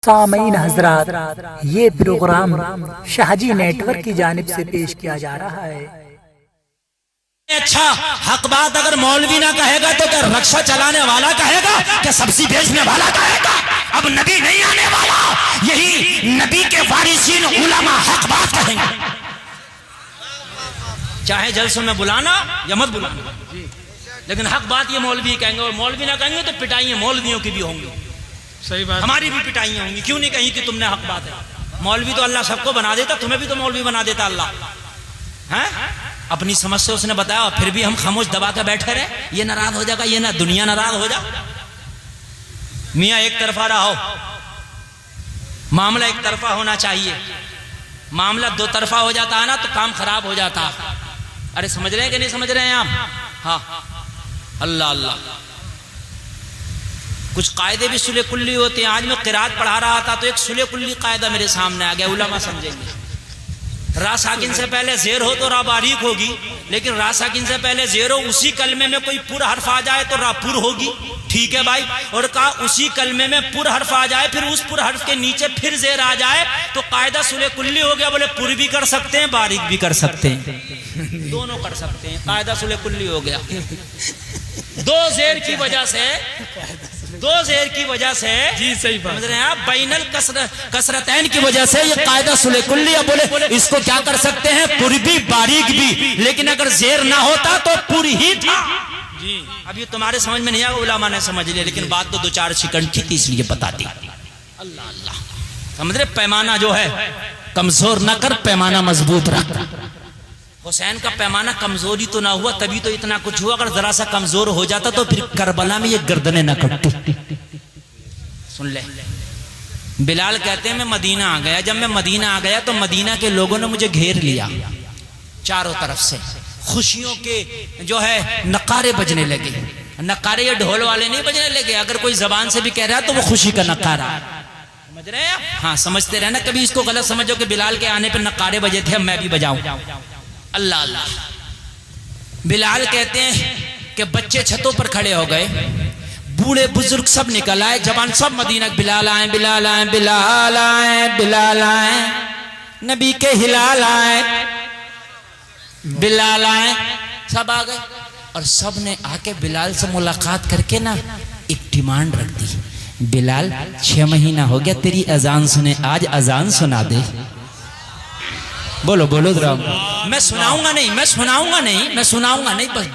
सामीन हजरात, ये प्रोग्राम शाहजी नेटवर्क की जानिब से पेश किया जा रहा है। अच्छा हक बात अगर मौलवी ना कहेगा तो क्या रक्षा चलाने वाला कहेगा, क्या सब्जी बेचने वाला कहेगा? अब नबी नहीं आने वाला, यही नबी के वारिसीन उलमा हक बात कहेंगे। चाहे जलसों में बुलाना या मत बुलाना, लेकिन हक बात ये मौलवी कहेंगे, और मौलवी ना कहेंगे तो पिटाइयां मौलवियों की भी होंगी। सही बात, हमारी भी पिटाइयां होंगी। क्यों नहीं कहीं कि तुमने हक बात है? मौलवी तो अल्लाह सबको बना देता, तुम्हें भी तो मौलवी बना देता अल्लाह है? अपनी समझ से उसने बताया, फिर भी हम खामोश दबा कर बैठे रहे। ये नाराज हो जाएगा, ये ना दुनिया नाराज हो जा। मियाँ एक तरफा रहो, मामला एक तरफा होना चाहिए। मामला दो तरफा हो जाता है ना तो काम खराब हो जाता। अरे समझ रहे हैं कि नहीं समझ रहे हैं आप? हाँ, अल्लाह अल्लाह। कुछ कायदे भी सुले कुल्ली होते हैं। आज मैं किरात पढ़ा रहा था तो एक सुले कुल्ली कायदा मेरे सामने आ गया, उलमा समझेंगे। रा साकिन से पहले जेर हो तो रा बारीक होगी, लेकिन रा साकिन से पहले जेर हो, उसी कलमे में कोई पुर हर्फ आ जाए तो रा पुर होगी। ठीक है भाई। और कहा उसी कलमे में पुर हर्फ आ जाए, फिर उस पुर हर्फ के नीचे फिर जेर आ जाए तो कायदा सुले कुल्ली हो गया। बोले पुर भी कर सकते हैं, बारीक भी कर सकते हैं, दोनों कर सकते हैं। कायदा सुले कुल्ली हो गया। दो जेर की वजह से जी सही बात समझ रहे हैं आप, बैनल कसरतैन की वजह से ये कायदा सुले कुल्ली। अब बोले इसको क्या कर सकते हैं, पुर भी बारीक भी, लेकिन अगर जेर ना होता तो पुर ही था जी। अब ये तुम्हारे समझ में नहीं आया, उलमा ने समझ लिया, लेकिन बात तो दो चार सेकंड की थी इसलिए बता दी। अल्लाह अल्लाह। समझ रहे, पैमाना जो है कमजोर ना कर, पैमाना मजबूत रख। हुसैन का पैमाना कमजोरी तो ना हुआ, तभी तो इतना कुछ हुआ। अगर जरा सा कमजोर हो जाता तो फिर करबला में ये गर्दनें न कटती। सुन ले, बिलाल कहते हैं मैं मदीना आ गया। जब मैं मदीना आ गया तो मदीना के लोगों ने मुझे घेर लिया चारों तरफ से। खुशियों के जो है नकारे बजने लगे। नकारे ये ढोल वाले नहीं बजने लगे, अगर कोई जबान से भी कह रहा है तो वो खुशी का नकारा। समझ रहे हैं? हाँ, समझते रहना, कभी इसको गलत समझो कि बिलाल के आने पर नकारे बजे थे, अब मैं भी बजाऊं। अल्लाह अल्लाह। बिलाल कहते हैं कि बच्चे छतों पर खड़े हो गए, बूढ़े बुजुर्ग सब निकल आए, जवान सब मदीना। बिलाल आए, बिलाल आए, बिलाल आए, बिलाल आए, नबी के हिलाल आए, बिलाल आए, सब आ गए। और सब ने आके बिलाल से मुलाकात करके ना एक डिमांड रख दी, बिलाल 6 महीना हो गया तेरी अजान सुने, आज अजान सुना दे। बोलो बोलो जरा। मैं सुनाऊंगा नहीं, बस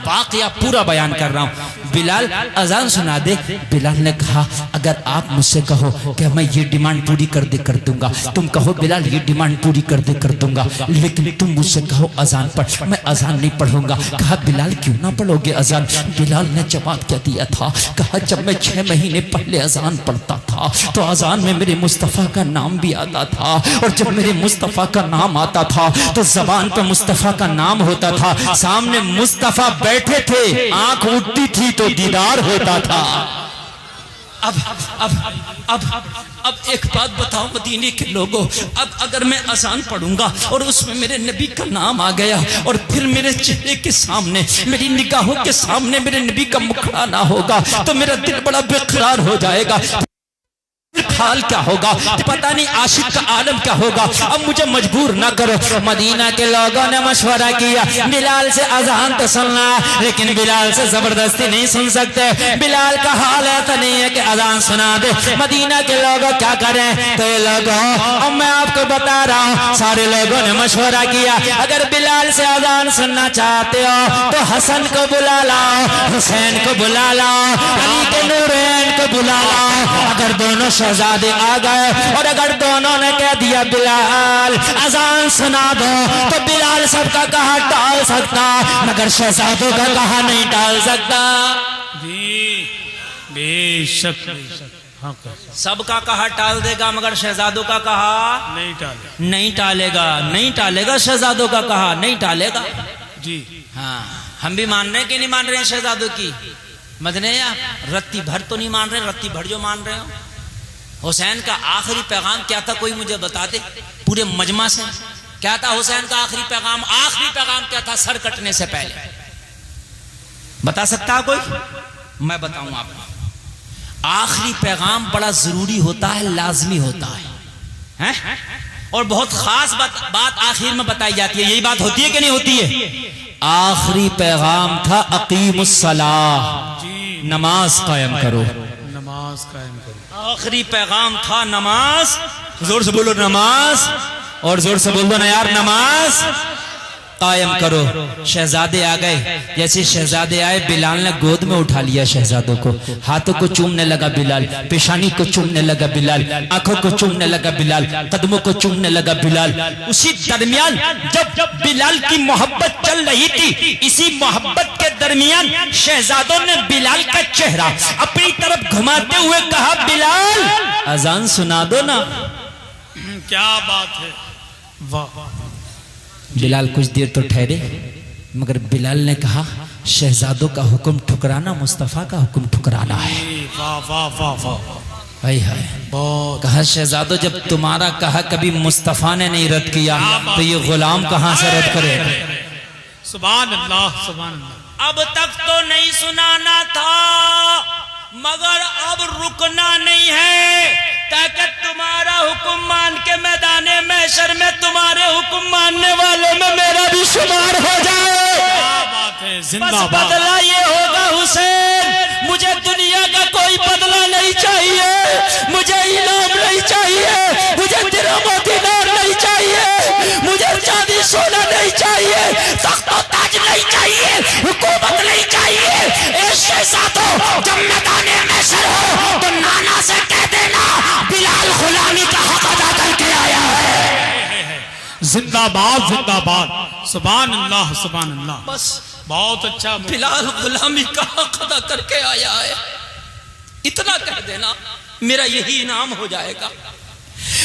वाकया पूरा बयान कर रहा हूँ। बिलाल अजान सुना दे। बिलाल ने कहा अगर आप मुझसे कहो कि मैं ये डिमांड पूरी कर दूंगा, तुम कहो बिलाल ये डिमांड पूरी कर दूंगा, लेकिन तुम मुझसे कहो अजान पढ़, मैं अजान नहीं पढ़ूंगा। कहा बिलाल क्यों ना पढ़ोगे अजान? बिलाल ने जवाब क्या दिया था, कहा जब मैं 6 महीने पहले अजान पढ़ता था तो अजान में मेरे मुस्तफ़ा का नाम भी आता था, और जब मेरे मुस्तफ़ा का नाम आता था तो जबान पे मुस्तफ़ा का नाम होता था, सामने मुस्तफ़ा बैठे थे, आंख उठती थी तो दीदार होता था। अब एक बात बताओ मदीने के लोगों, अब अगर मैं अजान पढ़ूंगा और उसमें मेरे नबी का नाम आ गया और फिर मेरे चेहरे के सामने, मेरी निगाहों के सामने मेरे नबी का मुखड़ा ना होगा तो मेरा दिल बड़ा बेकरार हो जाएगा। हाल क्या होगा पता नहीं, आशिक का आलम क्या होगा। अब मुझे मजबूर ना करो। मदीना के लोगों ने मशवरा किया बिलाल से अजान तो सुनना, लेकिन बिलाल से जबरदस्ती नहीं सुन सकते। बिलाल का हाल ऐसा नहीं है कि अजान सुना दे। मदीना के लोग क्या करें? तो ये लोगों, अब मैं आपको बता रहा हूँ, सारे लोगों ने मशवरा किया अगर बिलाल से अजान सुनना चाहते हो तो हसन को बुला लाओ, हुसैन को बुला लाओ, अली के नूरैन को बुला लाओ। अगर दोनों शहजादे आ गए और अगर दोनों ने कह दिया बिलाल अजान सुना दो, तो बिलाल सबका कहा टाल सकता, मगर शहजादों का कहा नहीं टाल सकता। बेशक सबका कहा टाल देगा, मगर शहजादों का कहा नहीं टालेगा। शहजादों का कहा नहीं टालेगा जी। हाँ, हम भी मान रहे हैं कि नहीं मान रहे हैं शहजादों की? मदने या रत्ती भर तो नहीं मान रहे, रत्ती भर जो मान रहे हो। हुसैन का आखिरी पैगाम क्या था, कोई मुझे बता दे पूरे मजमा से। क्या था हुसैन का आखिरी पैगाम? आखिरी पैगाम क्या था सर कटने से पहले? बता सकता है कोई? मैं बताऊं आपको। आखिरी पैगाम बड़ा जरूरी होता है, लाजमी होता है? और बहुत खास बात आखिर में बताई जाती है। यही बात होती है कि नहीं होती है? आखिरी पैगाम था अकीमुस्सलाह, नमाज कायम करो, नमाज कायम करो। आखिरी पैगाम था नमाज। जोर से बोलो नमाज, और जोर से बोल दो ना यार, नमाज कायम करो। शहजादे आ गए, जैसे शहजादे आए बिलाल ने गोद में उठा लिया शहजादों को, हाथों को चूमने लगा बिलाल, पेशानी को चूमने लगा बिलाल, आंखों को चूमने लगा बिलाल, कदमों को चूमने लगा बिलाल। उसी दरमियान जब बिलाल की मोहब्बत चल रही थी, इसी मोहब्बत के दरमियान शहजादों ने बिलाल का चेहरा अपनी तरफ घुमाते हुए कहा, बिलाल अजान सुना दो ना। क्या बात है, वाह। बिलाल कुछ देर तो ठहरे, मगर बिलाल ने कहा, शहजादों का हुक्म ठुकराना मुस्तफा का हुक्म ठुकराना है। वाह वाह वाह वाह, हाय हाय। कहा, शहजादों जब तुम्हारा कहा कभी मुस्तफा ने नहीं रद्द किया, तो ये गुलाम कहां से रद्द करे? सुभान अल्लाह, सुभान अल्लाह। अब तक तो नहीं सुनाना था, मगर अब रुकना नहीं है, ताकि तुम्हारा हुक्म मान के मैदाने महशर में तुम्हारे हुक्म मानने वालों में मेरा भी शुमार हो जाए। क्या बात है, जिंदाबाद। बदला ये होगा हुसैन, मुझे दुनिया का कोई बदला नहीं चाहिए, मुझे इनाम नहीं चाहिए, मुझे दिरहम और दीनार नहीं चाहिए, मुझे चांदी सोना नहीं चाहिए, तख्त और ताज नहीं चाहिए, हुकूमत नहीं चाहिए। ए शहजादों, जब मैदाने महशर हो तो नाना से कह देना, बिलाल गुलामी का हक अदा करके आया है। जिंदाबाद जिंदाबाद, सुभान अल्लाह सुभान अल्लाह। बस बहुत अच्छा। बिलाल गुलामी का हक अदा करके आया है, इतना कह देना, मेरा यही इनाम हो जाएगा,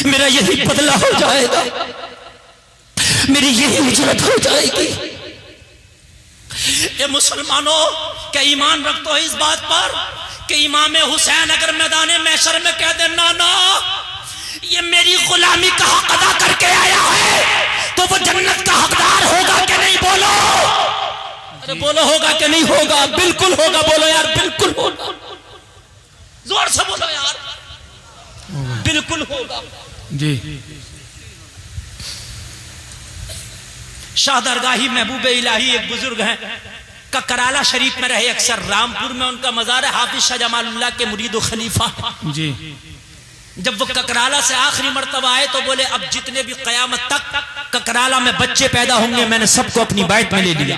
मेरा यही बदला हो जाएगा, मेरी यही उजरत हो जाएगी। ये मुसलमानों, क्या ईमान रखते हो इस बात पर कि इमाम हुसैन अगर मैदान महशर में कह दे, नाना ये मेरी गुलामी का हक अदा करके आया है, तो वो जन्नत का हकदार होगा कि नहीं? बोलो, अरे बोलो, होगा कि नहीं होगा? बिल्कुल होगा, बोलो यार, बिल्कुल होगा, जोर से बोलो यार, बिल्कुल होगा जी। शाहदरगाही महबूब इलाही एक बुजुर्ग हैं, ककराला शरीफ में रहे अक्सर, रामपुर में उनका मजार है, हाफिज शाह जमालुल्लाह के मुरीद व खलीफा जी। जब वो ककराला से आखिरी मर्तबा आए तो बोले, अब जितने भी कयामत तक ककराला में बच्चे पैदा होंगे, मैंने सबको अपनी बैत में ले लिया।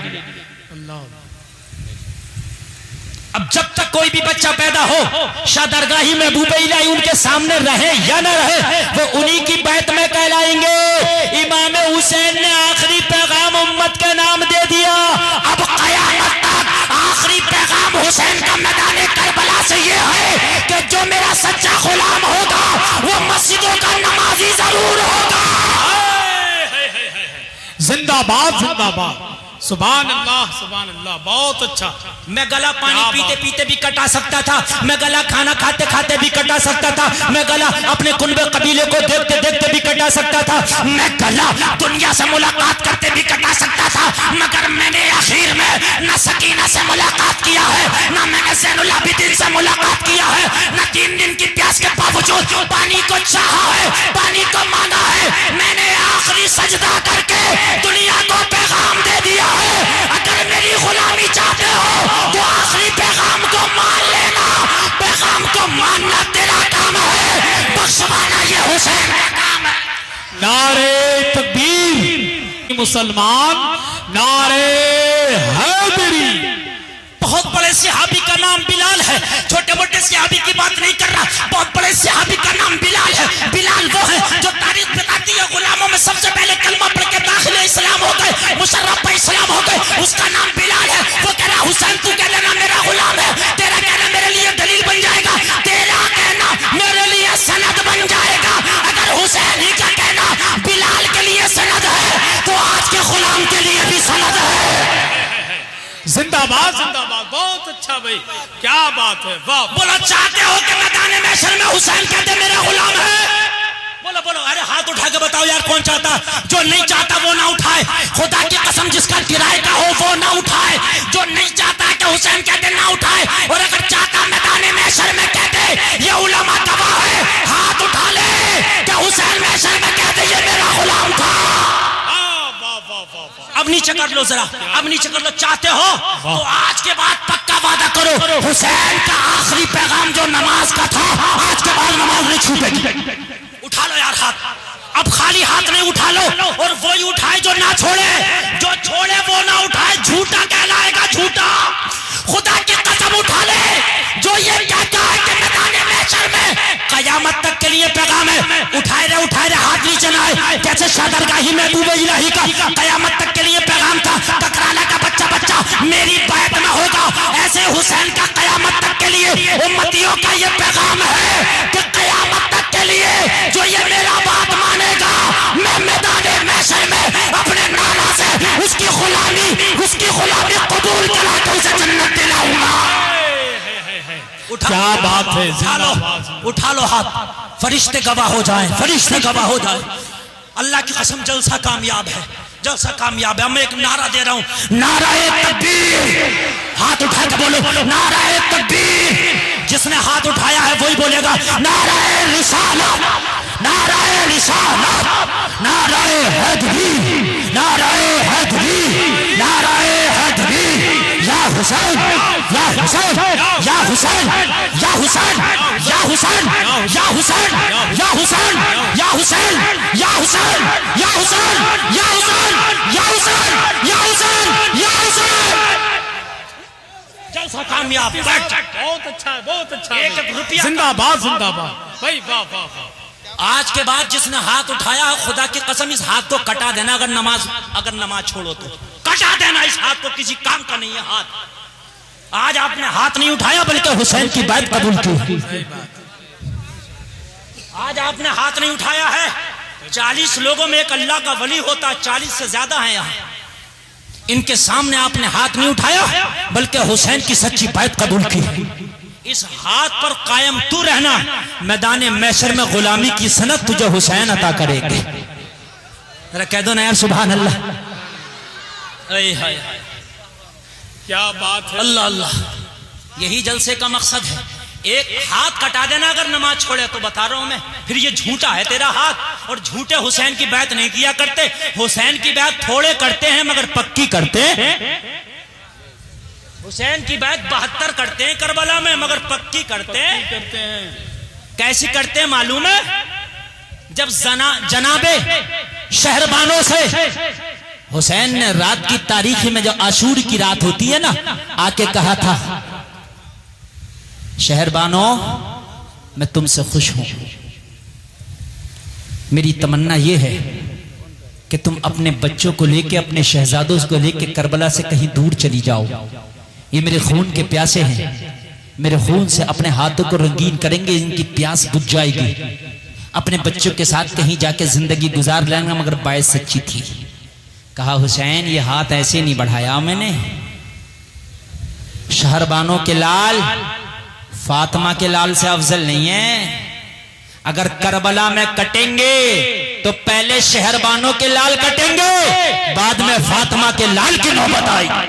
अब जब तक कोई भी बच्चा पैदा हो, शाहदरगाही महबूब इलाही उनके सामने रहे या न रहे, वो उन्हीं की बैत में कहलाएंगे। इमाम हुसैन ने आखिरी पैगाम उम्मत के नाम दे दिया। अब कयामत तक आखिरी पैगाम हुसैन का मैदान करबला से ये है कि जो मेरा सच्चा गुलाम होगा वो मस्जिदों का नमाजी जरूर होगा। जिंदाबाद जिंदाबाद, सुभान अल्लाह सुभान अल्लाह। बहुत अच्छा। मैं गला पानी पीते पीते भी कटा सकता था, मैं गला खाना खाते खाते भी कटा सकता था, मैं गला अपने कुनबे कबीले को देखते देखते भी कटा सकता था, मैं गला दुनिया से मुलाकात करते भी कटा सकता था, मगर मैंने आखिर में न सकीना से मुलाकात किया है, न मैंने ज़ैनुल आबिदीन से मुलाकात किया है, न 3 दिन की प्यास के बावजूद पानी को चाहा है, पानी को मांगा है। मैंने आखिरी सजदा करके दुनिया को पैगाम दे दिया है, अगर मेरी गुलामी चाहते हो तो आखिरी पैगाम को मान लेना, पैगाम को मानना तेरा काम है, बख्शवाना ये हुसैन का काम है। नारे तकबीर मुसलमान, नारे हैदरी। बहुत बड़े सहाबी का नाम बिलाल है, छोटे मोटे सहाबी की बात नहीं कर रहा, बहुत बड़े सहाबी का नाम बिलाल है। बिलाल वो है जो तारीख बताती है गुलामों में सबसे पहले कलमा पढ़ के दाखिले इस्लाम हो गए, मुशर्रफ पे इस्लाम हो गए, उसका नाम बिलाल है। वो कह रहा हुसैन तू कह देना मेरा गुलाम है, तेरा कहना मेरे लिए दलील बन जाएगा, तेरा कहना मेरे लिए सनद बन जाएगा। अगर हुसैन ही का कहना बिलाल के लिए सनद है तो आज के गुलाम के लिए भी सनद है। जिंदाबाद जिंदाबाद, बहुत अच्छा भाई, क्या बात है, वाह। बोलो, चाहते हो कि मैदान महशर में हुसैन कहते मेरा गुलाम है? बोलो बोलो, अरे हाथ उठा के बता बताओ यार कौन चाहता? जो नहीं चाहता वो ना उठाए। खुदा की कसम जिसका किराए का हो वो ना उठाए। जो नहीं चाहता कि हुसैन कहते ना उठाए, और अगर चाहता मैदान महशर में कहते ये उलमा गवाह है, हाथ उठा ले कि हुसैन महशर में कहते ये मेरा गुलाम था। अब नीचे कर लो जरा, अब नीचे कर लो। चाहते हो तो आज के बाद पक्का वादा करो, हुसैन का आखिरी पैगाम जो नमाज का था, आज के बाद नमाज नहीं छूटेगी। उठा लो यार हाथ, अब खाली हाथ नहीं उठा लो, और वही उठाए जो ना छोड़े, जो छोड़े वो ना उठाए, झूठा कहलाएगा झूठा। खुदा की कसम उठा ले जो ये कहता है कि मैदान महशर में कयामत तक के लिए पैगाम है, उठाए रे हाथ नीचे ना आए। जैसे शादरगाही महबूब इलाही का कयामत तक के लिए पैगाम था, ककराला का बच्चा बच्चा मेरी बैत में होगा, ऐसे हुसैन का कयामत तक के लिए उम्मतियों का ये पैगाम है कि कयामत तक के लिए जो ये मेरा बात मानेगा, मैं मैदान महशर में अपने नाना से उसकी गुलामी कबूल करा के उसे जन्नत दिलाऊंगा। क्या बात है, उठा लो हाथ, फरिश्ते गवाह हो जाएं, फरिश्ते गवाह हो जाएं। अल्लाह की कसम जलसा कामयाब है, जलसा कामयाब है। मैं एक नारा दे रहा हूं, नाराए तकबीर। हाथ उठा के बोलो नाराए तकबीर। जिसने हाथ उठाया है वही बोलेगा नाराए रिसालत, नाराए रिसालत, नाराए हैदरी, नाराए हैदरी, नाराए हैदरी। या हुसैन, या हुसैन, या हुसैन, या हुसैन, या हुसैन, या हुसैन, या हुसैन, या हुसैन, या हुसैन, या हुसैन, या हुसैन, या हुसैन, या हुसैन, या हुसैन। जलसा कामयाब। बहुत अच्छा है, बहुत अच्छा है। एक रुपया जिंदाबाद जिंदाबाद भाई, वाह वाह वाह। आज के बाद जिसने हाथ उठाया, खुदा की कसम इस हाथ को कटा देना। अगर नमाज छोड़ो तो कटा देना इस हाथ को, किसी काम का नहीं है हाथ। आज आपने हाथ नहीं उठाया बल्कि हुसैन की बात कबूल की। आज आपने हाथ नहीं उठाया है। 40 लोगों में एक अल्लाह का वली होता, 40 से ज्यादा है यहाँ। इनके सामने आपने हाथ नहीं उठाया बल्कि हुसैन की सच्ची बात कबूल की। इस हाथ पर कायम तू रहना, मैदान महशर में गुलामी की सनत तुझे हुसैन अता करेंगे। जरा कह दो ना यार सुभान अल्लाह। क्या बात है, अल्लाह अल्लाह। यही जलसे का मकसद है। एक हाथ कटा देना अगर नमाज छोड़े तो बता रहा हूं मैं, फिर ये झूठा है तेरा हाथ। और झूठे हुसैन की बात नहीं किया करते। हुसैन की बात थोड़े करते हैं मगर पक्की करते हैं। हुसैन की बात 72 करते हैं करबला में, मगर पक्की करते हैं। कैसी करते हैं मालूम है? जब जनाबे शहरबानों से हुसैन ने रात की तारीख में, जो आशूर की रात होती है ना, आके कहा था शहरबानों मैं तुमसे खुश हूं, मेरी तमन्ना यह है कि तुम अपने बच्चों को लेके, अपने शहजादों को लेके करबला से कहीं दूर चली जाओ। ये मेरे खून के प्यासे हैं, मेरे खून से अपने हाथों को रंगीन करेंगे, इनकी प्यास बुझ जाएगी। अपने बच्चों के साथ कहीं जाके जिंदगी गुजार लेंगे। मगर बात सच्ची थी। कहा हुसैन ये हाथ ऐसे नहीं बढ़ाया मैंने। शहरबानों के लाल फातिमा के लाल से अफजल नहीं है। अगर करबला में कटेंगे तो पहले शहरबानों के लाल कटेंगे, बाद में फातिमा के लाल की नौबत आएगी।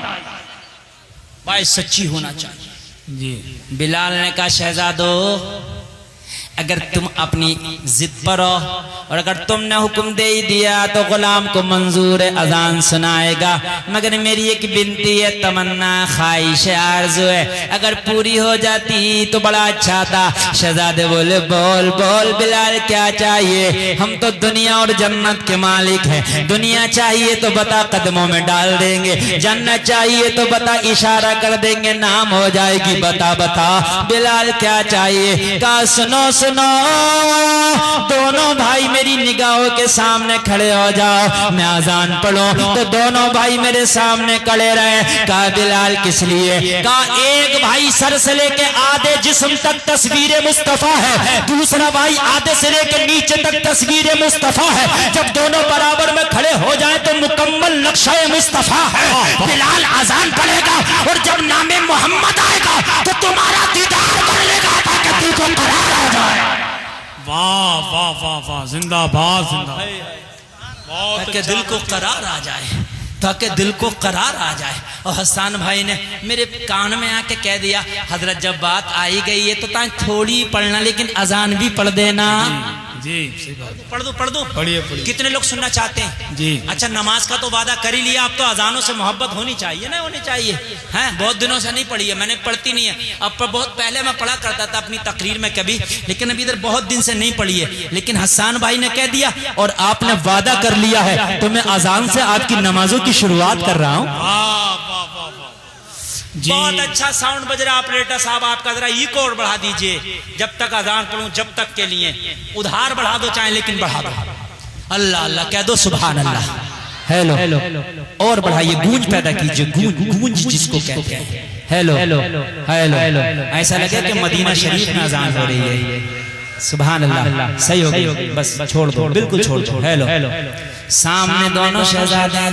बात सच्ची होना चाहिए जी। बिलाल ने कहा शहजादो अगर तुम अपनी जिद पर हो, और अगर तुमने हुक्म दे ही दिया तो गुलाम को मंजूर अजान सुनाएगा। मगर मेरी एक बिनती है, तमन्ना, ख्वाहिश, आरज़ू है, अगर पूरी हो जाती तो बड़ा अच्छा था। शहजादे बोले बोल बोल बिलाल क्या चाहिए? हम तो दुनिया और जन्नत के मालिक हैं। दुनिया चाहिए तो बता, कदमों में डाल देंगे। जन्नत चाहिए तो बता, इशारा कर देंगे, नाम हो जाएगी। बता बता बिलाल क्या चाहिए? कहा सुनो सुनो, दोनों भाई मेरी निगाहों के सामने खड़े हो जाओ, मैं अजान पढ़ूं तो दोनों भाई मेरे सामने खड़े रहे। कहा बिलाल किस लिए? कहा एक भाई सर से लेके आधे जिस्म तक तस्वीर मुस्तफा है, दूसरा भाई आधे से लेके नीचे तक तस्वीर मुस्तफा है। जब दोनों बराबर में खड़े हो जाए तो मुकम्मल नक्शा मुस्तफा है। बिलाल अजान पढ़ेगा और जब नामे मोहम्मद आएगा तो तुम्हारा दीदार कर लेगा ताकि तुमको करार हो जाए। वाह वाह वाह वाह, जिंदाबाद जिंदाबाद, बहुत ताकि अच्छा, दिल को करार आ जाए, ताकि दिल को करार आ जाए। और हसन भाई ने मेरे कान में आके कह दिया, हजरत जब बात आई गई है तो ताकि थोड़ी पढ़ना, लेकिन अजान भी पढ़ देना। जी सही बात, पढ़ दो पढ़िए पढ़िए। कितने लोग सुनना चाहते हैं जी। अच्छा, नमाज का तो वादा कर ही लिया, अब तो अजानों से मोहब्बत होनी चाहिए ना, होनी चाहिए हैं। बहुत दिनों से नहीं पढ़ी है मैंने, पढ़ती नहीं है अब, पर बहुत पहले मैं पढ़ा करता था अपनी तकरीर में कभी, लेकिन अभी इधर बहुत दिन से नहीं पढ़ी है। लेकिन हसन भाई ने कह दिया और आपने वादा कर लिया है, तो मैं अजान से आपकी नमाजों की शुरुआत कर रहा हूँ। बहुत अच्छा साउंड बज रहा ऑपरेटर साहब आपका, जरा इको और बढ़ा दीजिए जब तक अजान पढ़ूं, जब तक के लिए उधार बढ़ा दो चाहे, लेकिन बढ़ा दो। अल्लाह अल्लाह कह दो, सुभान अल्लाह। हेलो और बढ़ाइए, गूंज पैदा कीजिए, गूंज गूंज जिसको कहते हैं। हेलो हेलो हेलो, ऐसा लगे कि मदीना शरीफ में अजान हो रही है। सुभान अल्लाह, सही हो गई, बस छोड़ दो, बिल्कुल छोड़ दो। हेलो सामने दोनों शहजादे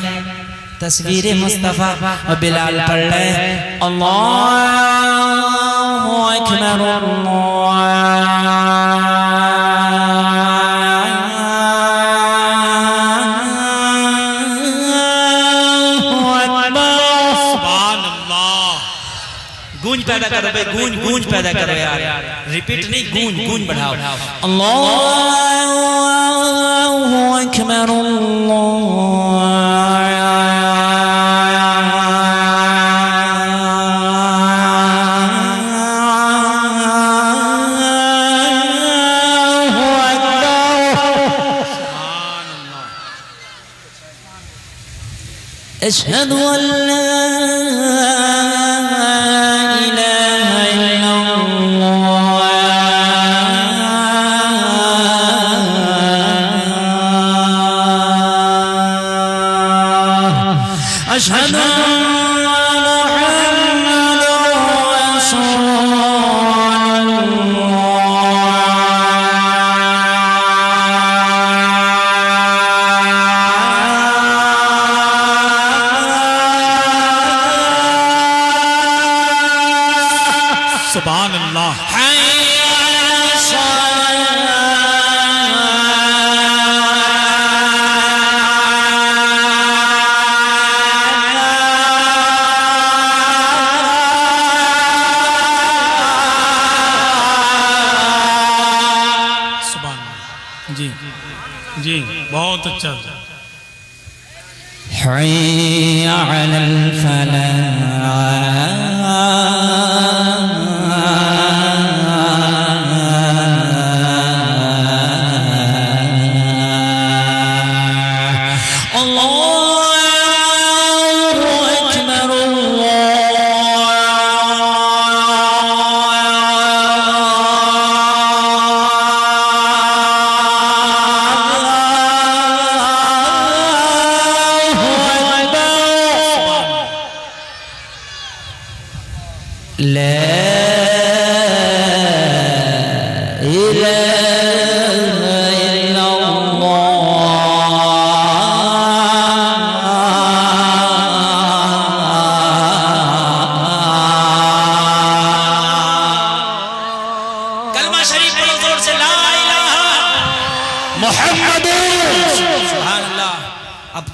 तस्वीर मुस्तफा और बिलाल पढ़ रहे हैं, अल्लाहु अकबर गूंज पैदा करो भाई, गूंज गूंज पैदा करो यार, रिपीट नहीं, गूंज गूंज बढ़ाओ। अल्लाहु अकबर अशहदु अल्ला इलाहा इल्लल्लाह, अशहदु सुभान अल्लाह। सुभान जी जी, बहुत अच्छा। हय्या अलल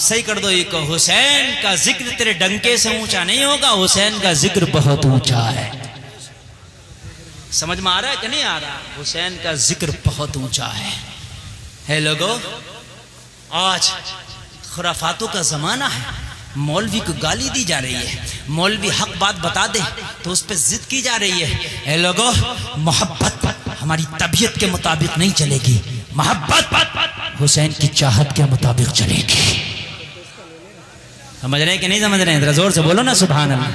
सही कर दो एक, हुसैन का जिक्र तेरे डंके से ऊंचा नहीं होगा, हुसैन का जिक्र बहुत ऊंचा है। समझ में आ रहा है कि नहीं आ रहा? हुसैन का जिक्र बहुत ऊंचा है लोगों। आज खुराफातों का जमाना है, मौलवी को गाली दी जा रही है, मौलवी हक बात बता दे तो उस पर जिद की जा रही है। लोगों, मोहब्बत हमारी तबीयत के मुताबिक नहीं चलेगी, मोहब्बत हुसैन की चाहत के मुताबिक चलेगी। समझ रहे हैं कि नहीं समझ रहे हैं? जरा जोर से बोलो ना सुभान अल्लाह।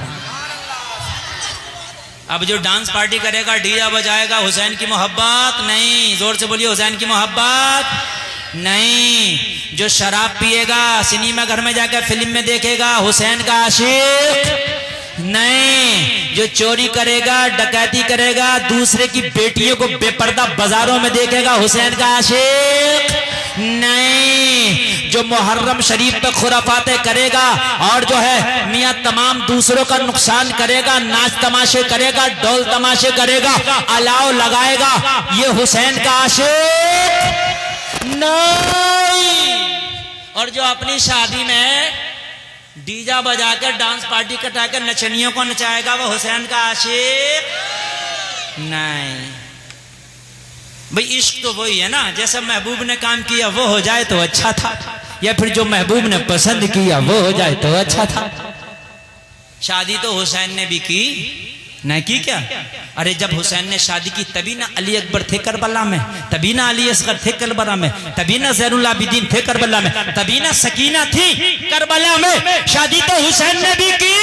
अब जो डांस पार्टी करेगा, डीजे बजाएगा, हुसैन की मोहब्बत नहीं। जोर से बोलिए, हुसैन की मोहब्बत नहीं। जो शराब पिएगा, सिनेमा घर में जाकर फिल्म में देखेगा, हुसैन का आशिक नहीं। जो चोरी करेगा, डकैती करेगा, दूसरे की बेटियों को बेपर्दा बाजारों में देखेगा, हुसैन का आशिक नहीं, जो मुहर्रम शरीफ पे खुराफाते करेगा और जो है मियाँ तमाम दूसरों का नुकसान करेगा, नाच तमाशे करेगा, ढोल तमाशे करेगा, अलाव लगाएगा, ये हुसैन का आशिक नहीं। और जो अपनी शादी में डीजा बजा कर डांस पार्टी कटा कर नचनियों को नचाएगा, वो हुसैन का आशिक नहीं। भाई इश्क तो वही है ना, जैसा महबूब ने काम किया वो हो जाए तो अच्छा था, या फिर जो महबूब ने पसंद किया वो हो जाए तो अच्छा था। शादी तो हुसैन ने भी की, नहीं की क्या? अरे जब हुसैन ने शादी की तभी ना अली अकबर थे करबला में, तभी ना अली असगर थे करबला में, तभी ना ज़ैनुल आबिदीन थे करबला में, तभी ना सकीना थी करबला में। शादी तो हुसैन ने भी की।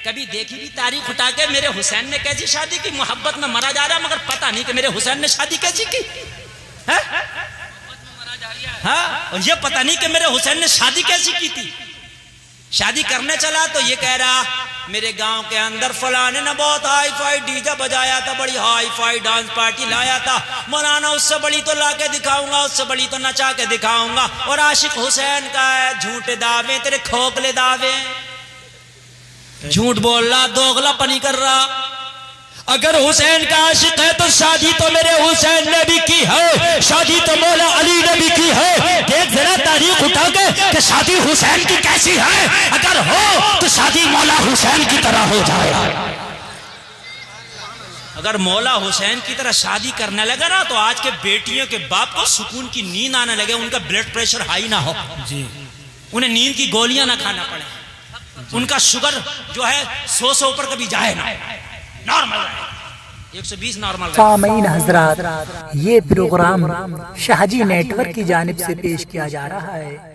कभी देखी भी तारीख उठा के मेरे हुसैन ने कैसी शादी की? मोहब्बत में मरा जा रहा मगर पता नहीं कि मेरे हुसैन ने शादी कैसी की है? हाँ, और ये पता नहीं कि मेरे हुसैन ने शादी कैसी की थी। शादी करने चला तो ये कह रहा मेरे गांव के अंदर फलाने ने बहुत हाई फाई डीजा बजाया था, बड़ी हाई फाई डांस पार्टी लाया था, मौलाना उससे बड़ी तो ला के दिखाऊंगा, उससे बड़ी तो नचा के दिखाऊंगा। और आशिक हुसैन का है, झूठे दावे तेरे खोखले दावे, झूठ बोल रहा, दोगलापनी कर रहा। अगर हुसैन का आशिक है तो शादी तो मेरे हुसैन ने भी की है, शादी तो मौला अली ने भी की है। देख जरा तारीख उठा के कि शादी हुसैन की कैसी है, अगर हो तो शादी मौला हुसैन की तरह हो जाए। अगर मौला हुसैन की तरह शादी करने लगा ना तो आज के बेटियों के बाप को सुकून की नींद आने लगे, उनका ब्लड प्रेशर हाई ना हो जी, उन्हें नींद की गोलियां ना खाना पड़े, उनका शुगर जो है 100 से ऊपर कभी जाए ना, नॉर्मल रहे, 120 नॉर्मल रहे। सामीन हजरात, ये प्रोग्राम शाहजी नेटवर्क की जानिब से पेश किया जा रहा है।